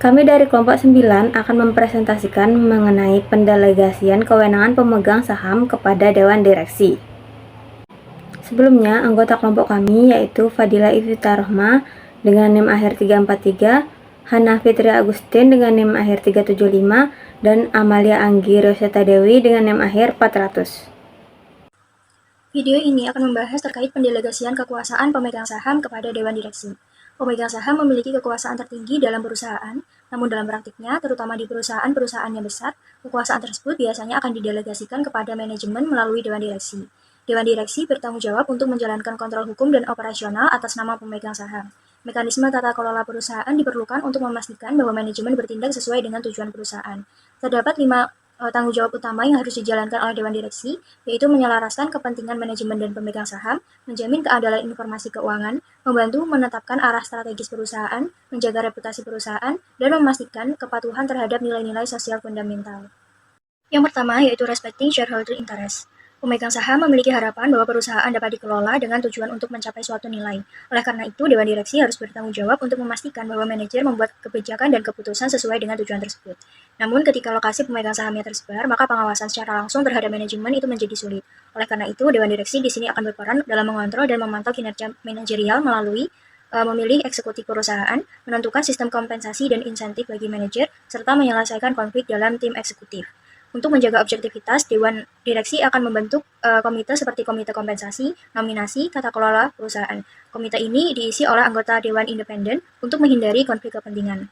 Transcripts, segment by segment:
Kami dari kelompok 9 akan mempresentasikan mengenai pendelegasian kewenangan pemegang saham kepada Dewan Direksi. Sebelumnya, anggota kelompok kami yaitu Fadila Ifitarohma dengan NIM akhir 343, Hana Fitri Agustin dengan NIM akhir 375, dan Amalia Anggi Roseta Dewi dengan NIM akhir 400. Video ini akan membahas terkait pendelegasian kekuasaan pemegang saham kepada Dewan Direksi. Pemegang saham memiliki kekuasaan tertinggi dalam perusahaan, namun dalam praktiknya, terutama di perusahaan-perusahaan yang besar, kekuasaan tersebut biasanya akan didelegasikan kepada manajemen melalui Dewan Direksi. Dewan Direksi bertanggung jawab untuk menjalankan kontrol hukum dan operasional atas nama pemegang saham. Mekanisme tata kelola perusahaan diperlukan untuk memastikan bahwa manajemen bertindak sesuai dengan tujuan perusahaan. Terdapat 5 tanggung jawab utama yang harus dijalankan oleh Dewan Direksi, yaitu menyelaraskan kepentingan manajemen dan pemegang saham, menjamin keadilan informasi keuangan, membantu menetapkan arah strategis perusahaan, menjaga reputasi perusahaan, dan memastikan kepatuhan terhadap nilai-nilai sosial fundamental. Yang pertama yaitu respecting shareholder interest. Pemegang saham memiliki harapan bahwa perusahaan dapat dikelola dengan tujuan untuk mencapai suatu nilai. Oleh karena itu, Dewan Direksi harus bertanggung jawab untuk memastikan bahwa manajer membuat kebijakan dan keputusan sesuai dengan tujuan tersebut. Namun, ketika lokasi pemegang sahamnya tersebar, maka pengawasan secara langsung terhadap manajemen itu menjadi sulit. Oleh karena itu, Dewan Direksi di sini akan berperan dalam mengontrol dan memantau kinerja manajerial melalui memilih eksekutif perusahaan, menentukan sistem kompensasi dan insentif bagi manajer, serta menyelesaikan konflik dalam tim eksekutif. Untuk menjaga objektivitas, Dewan Direksi akan membentuk komite seperti komite kompensasi, nominasi, tata kelola perusahaan. Komite ini diisi oleh anggota Dewan Independen untuk menghindari konflik kepentingan.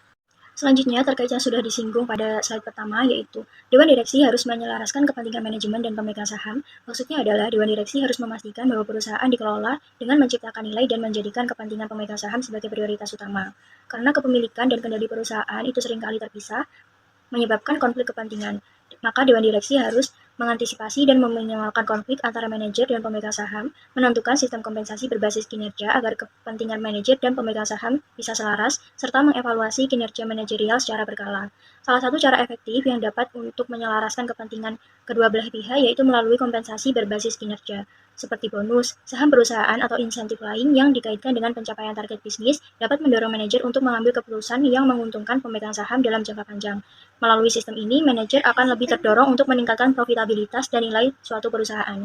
Selanjutnya, terkait yang sudah disinggung pada slide pertama, yaitu Dewan Direksi harus menyelaraskan kepentingan manajemen dan pemegang saham. Maksudnya adalah Dewan Direksi harus memastikan bahwa perusahaan dikelola dengan menciptakan nilai dan menjadikan kepentingan pemegang saham sebagai prioritas utama. Karena kepemilikan dan kendali perusahaan itu seringkali terpisah, menyebabkan konflik kepentingan. Maka Dewan Direksi harus mengantisipasi dan meminimalkan konflik antara manajer dan pemegang saham, menentukan sistem kompensasi berbasis kinerja agar kepentingan manajer dan pemegang saham bisa selaras, serta mengevaluasi kinerja manajerial secara berkala. Salah satu cara efektif yang dapat untuk menyelaraskan kepentingan kedua belah pihak yaitu melalui kompensasi berbasis kinerja, seperti bonus, saham perusahaan, atau insentif lain yang dikaitkan dengan pencapaian target bisnis dapat mendorong manajer untuk mengambil keputusan yang menguntungkan pemegang saham dalam jangka panjang. Melalui sistem ini, manajer akan lebih terdorong untuk meningkatkan profitabilitas dan nilai suatu perusahaan.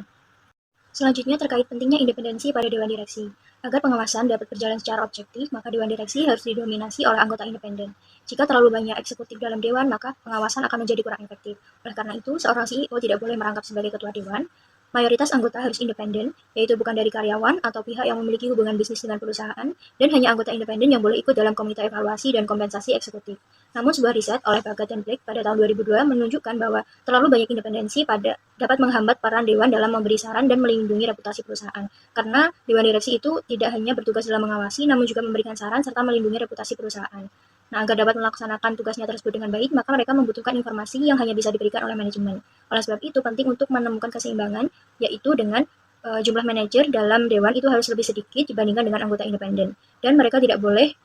Selanjutnya terkait pentingnya independensi pada Dewan Direksi. Agar pengawasan dapat berjalan secara objektif, maka Dewan Direksi harus didominasi oleh anggota independen. Jika terlalu banyak eksekutif dalam Dewan, maka pengawasan akan menjadi kurang efektif. Oleh karena itu, seorang CEO tidak boleh merangkap sebagai ketua Dewan. Mayoritas anggota harus independen, yaitu bukan dari karyawan atau pihak yang memiliki hubungan bisnis dengan perusahaan, dan hanya anggota independen yang boleh ikut dalam komite evaluasi dan kompensasi eksekutif. Namun sebuah riset oleh Bagat dan Blake pada tahun 2002 menunjukkan bahwa terlalu banyak independensi dapat menghambat peran Dewan dalam memberi saran dan melindungi reputasi perusahaan. Karena Dewan Direksi itu tidak hanya bertugas dalam mengawasi, namun juga memberikan saran serta melindungi reputasi perusahaan. Nah, agar dapat melaksanakan tugasnya tersebut dengan baik, maka mereka membutuhkan informasi yang hanya bisa diberikan oleh manajemen. Oleh sebab itu, penting untuk menemukan keseimbangan, yaitu dengan jumlah manajer dalam Dewan itu harus lebih sedikit dibandingkan dengan anggota independen. Dan mereka tidak boleh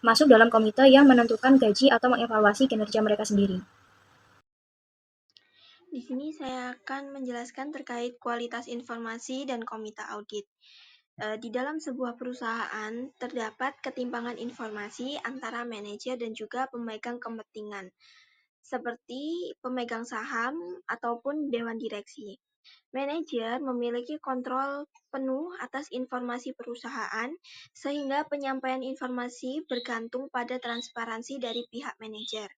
masuk dalam komite yang menentukan gaji atau mengevaluasi kinerja mereka sendiri. Di sini saya akan menjelaskan terkait kualitas informasi dan komite audit. Di dalam sebuah perusahaan terdapat ketimpangan informasi antara manajer dan juga pemegang kepentingan, seperti pemegang saham ataupun dewan direksi. Manajer memiliki kontrol penuh atas informasi perusahaan, sehingga penyampaian informasi bergantung pada transparansi dari pihak manajer.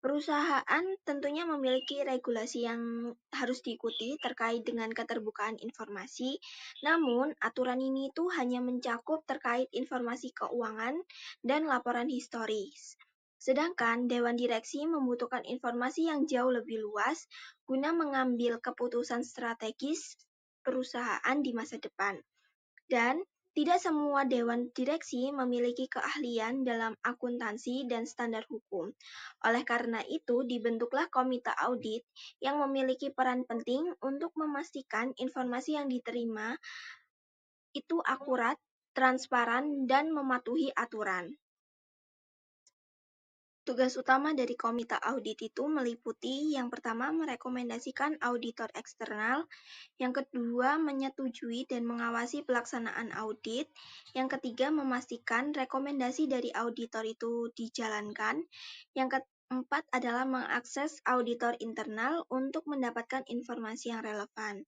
Perusahaan tentunya memiliki regulasi yang harus diikuti terkait dengan keterbukaan informasi, namun aturan ini tuh hanya mencakup terkait informasi keuangan dan laporan historis. Sedangkan Dewan Direksi membutuhkan informasi yang jauh lebih luas guna mengambil keputusan strategis perusahaan di masa depan. Dan tidak semua dewan direksi memiliki keahlian dalam akuntansi dan standar hukum. Oleh karena itu, dibentuklah komite audit yang memiliki peran penting untuk memastikan informasi yang diterima itu akurat, transparan, dan mematuhi aturan. Tugas utama dari komite audit itu meliputi yang pertama merekomendasikan auditor eksternal, yang kedua menyetujui dan mengawasi pelaksanaan audit, yang ketiga memastikan rekomendasi dari auditor itu dijalankan, yang keempat adalah mengakses auditor internal untuk mendapatkan informasi yang relevan.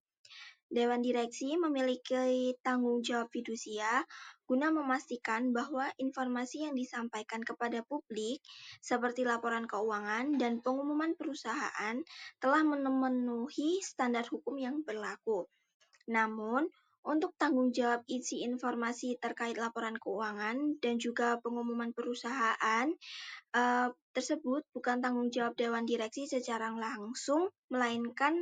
Dewan Direksi memiliki tanggung jawab fidusia guna memastikan bahwa informasi yang disampaikan kepada publik, seperti laporan keuangan dan pengumuman perusahaan, telah memenuhi standar hukum yang berlaku. Namun, untuk tanggung jawab isi informasi terkait laporan keuangan dan juga pengumuman perusahaan, tersebut bukan tanggung jawab Dewan Direksi secara langsung, melainkan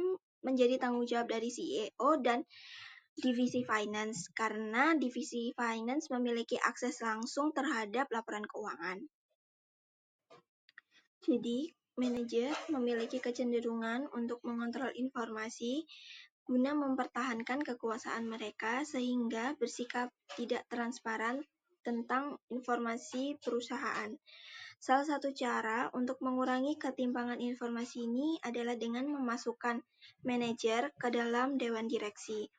menjadi tanggung jawab dari CEO dan Divisi Finance, karena Divisi Finance memiliki akses langsung terhadap laporan keuangan. Jadi, manajer memiliki kecenderungan untuk mengontrol informasi guna mempertahankan kekuasaan mereka sehingga bersikap tidak transparan tentang informasi perusahaan. Salah satu cara untuk mengurangi ketimpangan informasi ini adalah dengan memasukkan manajer ke dalam dewan direksi.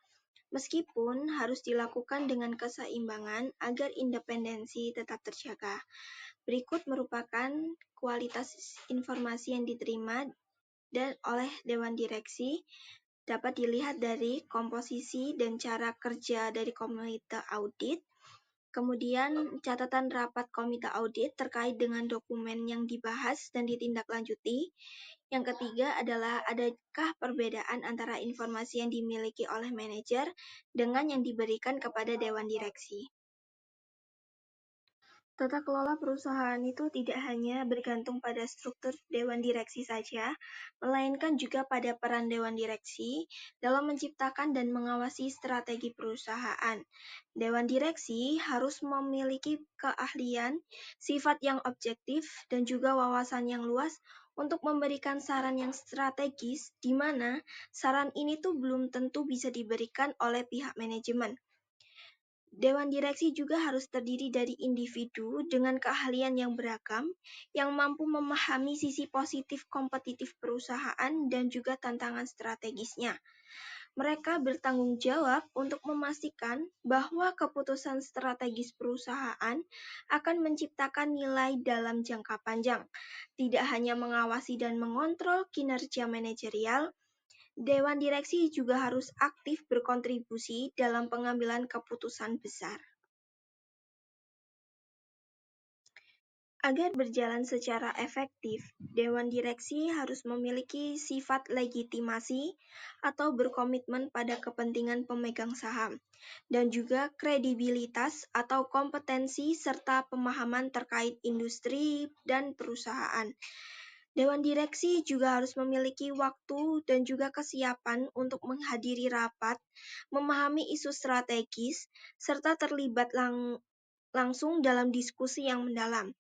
Meskipun harus dilakukan dengan keseimbangan agar independensi tetap terjaga. Berikut merupakan kualitas informasi yang diterima dan oleh dewan direksi dapat dilihat dari komposisi dan cara kerja dari komite audit, kemudian catatan rapat komite audit terkait dengan dokumen yang dibahas dan ditindaklanjuti. Yang ketiga adalah adakah perbedaan antara informasi yang dimiliki oleh manajer dengan yang diberikan kepada dewan direksi. Tata kelola perusahaan itu tidak hanya bergantung pada struktur dewan direksi saja, melainkan juga pada peran dewan direksi dalam menciptakan dan mengawasi strategi perusahaan. Dewan direksi harus memiliki keahlian, sifat yang objektif, dan juga wawasan yang luas untuk memberikan saran yang strategis, di mana saran ini tuh belum tentu bisa diberikan oleh pihak manajemen. Dewan direksi juga harus terdiri dari individu dengan keahlian yang beragam, yang mampu memahami sisi positif kompetitif perusahaan dan juga tantangan strategisnya. Mereka bertanggung jawab untuk memastikan bahwa keputusan strategis perusahaan akan menciptakan nilai dalam jangka panjang, tidak hanya mengawasi dan mengontrol kinerja manajerial. Dewan direksi juga harus aktif berkontribusi dalam pengambilan keputusan besar. Agar berjalan secara efektif, Dewan Direksi harus memiliki sifat legitimasi atau berkomitmen pada kepentingan pemegang saham, dan juga kredibilitas atau kompetensi serta pemahaman terkait industri dan perusahaan. Dewan Direksi juga harus memiliki waktu dan juga kesiapan untuk menghadiri rapat, memahami isu strategis, serta terlibat langsung dalam diskusi yang mendalam.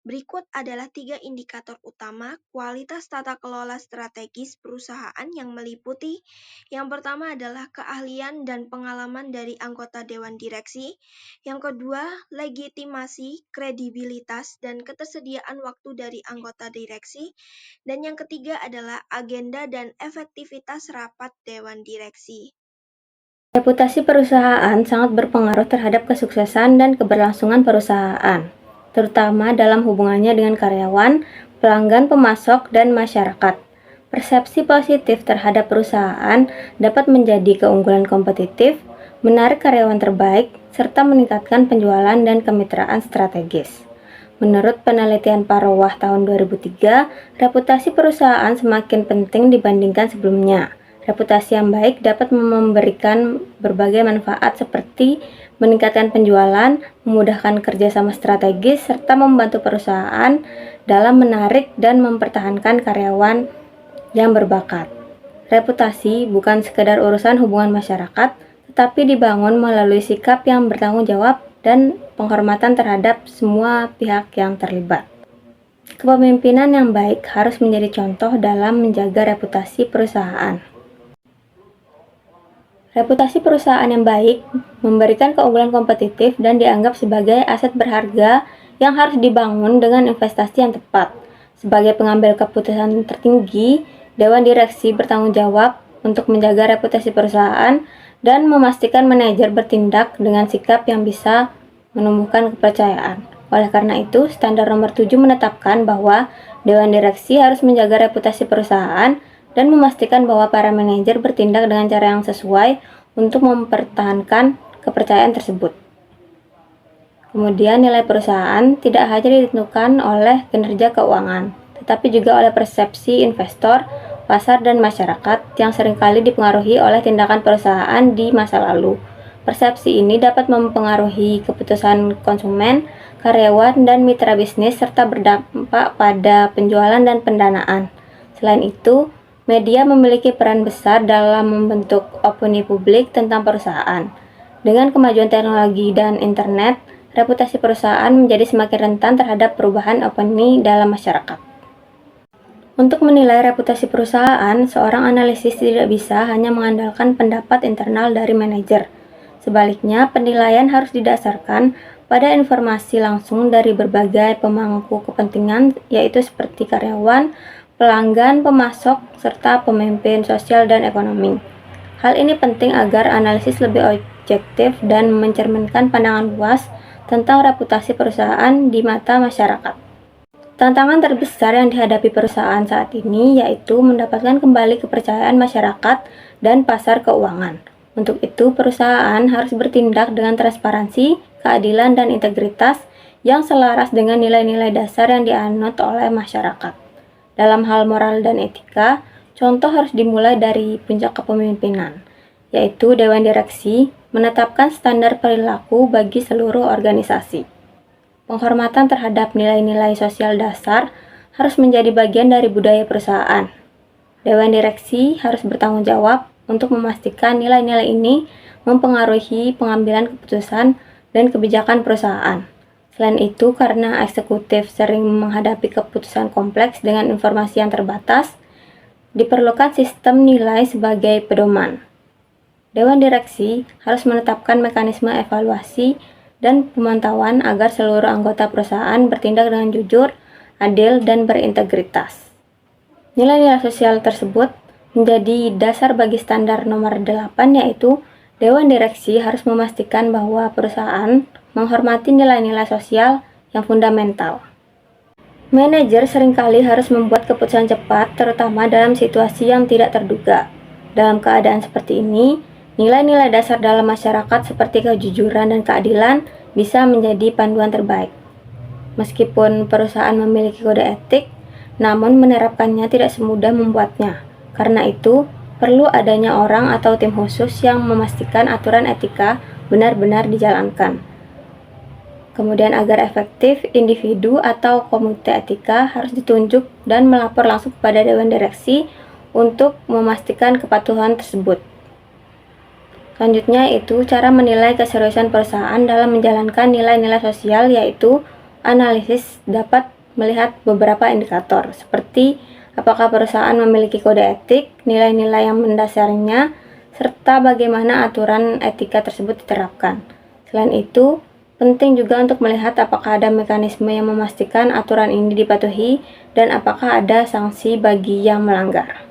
Berikut adalah 3 indikator utama kualitas tata kelola strategis perusahaan yang meliputi. Yang pertama adalah keahlian dan pengalaman dari anggota Dewan Direksi. Yang kedua, legitimasi, kredibilitas, dan ketersediaan waktu dari anggota direksi. Dan yang ketiga adalah agenda dan efektivitas rapat Dewan Direksi. Reputasi perusahaan sangat berpengaruh terhadap kesuksesan dan keberlangsungan perusahaan, terutama dalam hubungannya dengan karyawan, pelanggan, pemasok, dan masyarakat. Persepsi positif terhadap perusahaan dapat menjadi keunggulan kompetitif, menarik karyawan terbaik, serta meningkatkan penjualan dan kemitraan strategis. Menurut penelitian Parowah tahun 2003, reputasi perusahaan semakin penting dibandingkan sebelumnya. Reputasi yang baik dapat memberikan berbagai manfaat seperti meningkatkan penjualan, memudahkan kerjasama strategis, serta membantu perusahaan dalam menarik dan mempertahankan karyawan yang berbakat. Reputasi bukan sekedar urusan hubungan masyarakat, tetapi dibangun melalui sikap yang bertanggung jawab dan penghormatan terhadap semua pihak yang terlibat. Kepemimpinan yang baik harus menjadi contoh dalam menjaga reputasi perusahaan. Reputasi perusahaan yang baik memberikan keunggulan kompetitif dan dianggap sebagai aset berharga yang harus dibangun dengan investasi yang tepat. Sebagai pengambil keputusan tertinggi, Dewan Direksi bertanggung jawab untuk menjaga reputasi perusahaan dan memastikan manajer bertindak dengan sikap yang bisa menumbuhkan kepercayaan. Oleh karena itu, standar nomor 7 menetapkan bahwa Dewan Direksi harus menjaga reputasi perusahaan dan memastikan bahwa para manajer bertindak dengan cara yang sesuai untuk mempertahankan kepercayaan tersebut. Kemudian nilai perusahaan tidak hanya ditentukan oleh kinerja keuangan, tetapi juga oleh persepsi investor, pasar, dan masyarakat yang seringkali dipengaruhi oleh tindakan perusahaan di masa lalu. Persepsi ini dapat mempengaruhi keputusan konsumen, karyawan, dan mitra bisnis serta berdampak pada penjualan dan pendanaan. Selain itu, media memiliki peran besar dalam membentuk opini publik tentang perusahaan. Dengan kemajuan teknologi dan internet, reputasi perusahaan menjadi semakin rentan terhadap perubahan opini dalam masyarakat. Untuk menilai reputasi perusahaan, seorang analisis tidak bisa hanya mengandalkan pendapat internal dari manajer. Sebaliknya, penilaian harus didasarkan pada informasi langsung dari berbagai pemangku kepentingan, yaitu seperti karyawan, pelanggan, pemasok, serta pemimpin sosial dan ekonomi. Hal ini penting agar analisis lebih objektif dan mencerminkan pandangan luas tentang reputasi perusahaan di mata masyarakat. Tantangan terbesar yang dihadapi perusahaan saat ini yaitu mendapatkan kembali kepercayaan masyarakat dan pasar keuangan. Untuk itu, perusahaan harus bertindak dengan transparansi, keadilan, dan integritas yang selaras dengan nilai-nilai dasar yang dianut oleh masyarakat. Dalam hal moral dan etika, contoh harus dimulai dari puncak kepemimpinan, yaitu Dewan Direksi menetapkan standar perilaku bagi seluruh organisasi. Penghormatan terhadap nilai-nilai sosial dasar harus menjadi bagian dari budaya perusahaan. Dewan Direksi harus bertanggung jawab untuk memastikan nilai-nilai ini mempengaruhi pengambilan keputusan dan kebijakan perusahaan. Selain itu, karena eksekutif sering menghadapi keputusan kompleks dengan informasi yang terbatas, diperlukan sistem nilai sebagai pedoman. Dewan Direksi harus menetapkan mekanisme evaluasi dan pemantauan agar seluruh anggota perusahaan bertindak dengan jujur, adil, dan berintegritas. Nilai-nilai sosial tersebut menjadi dasar bagi standar nomor 8, yaitu Dewan Direksi harus memastikan bahwa perusahaan menghormati nilai-nilai sosial yang fundamental. Manajer seringkali harus membuat keputusan cepat, terutama dalam situasi yang tidak terduga. Dalam keadaan seperti ini, nilai-nilai dasar dalam masyarakat seperti kejujuran dan keadilan bisa menjadi panduan terbaik. Meskipun perusahaan memiliki kode etik, namun menerapkannya tidak semudah membuatnya. Karena itu, perlu adanya orang atau tim khusus yang memastikan aturan etika benar-benar dijalankan. Kemudian agar efektif, individu atau komite etika harus ditunjuk dan melapor langsung kepada Dewan Direksi untuk memastikan kepatuhan tersebut. Selanjutnya itu cara menilai keseriusan perusahaan dalam menjalankan nilai-nilai sosial, yaitu analisis dapat melihat beberapa indikator seperti apakah perusahaan memiliki kode etik, nilai-nilai yang mendasarinya, serta bagaimana aturan etika tersebut diterapkan. Selain itu, penting juga untuk melihat apakah ada mekanisme yang memastikan aturan ini dipatuhi dan apakah ada sanksi bagi yang melanggar.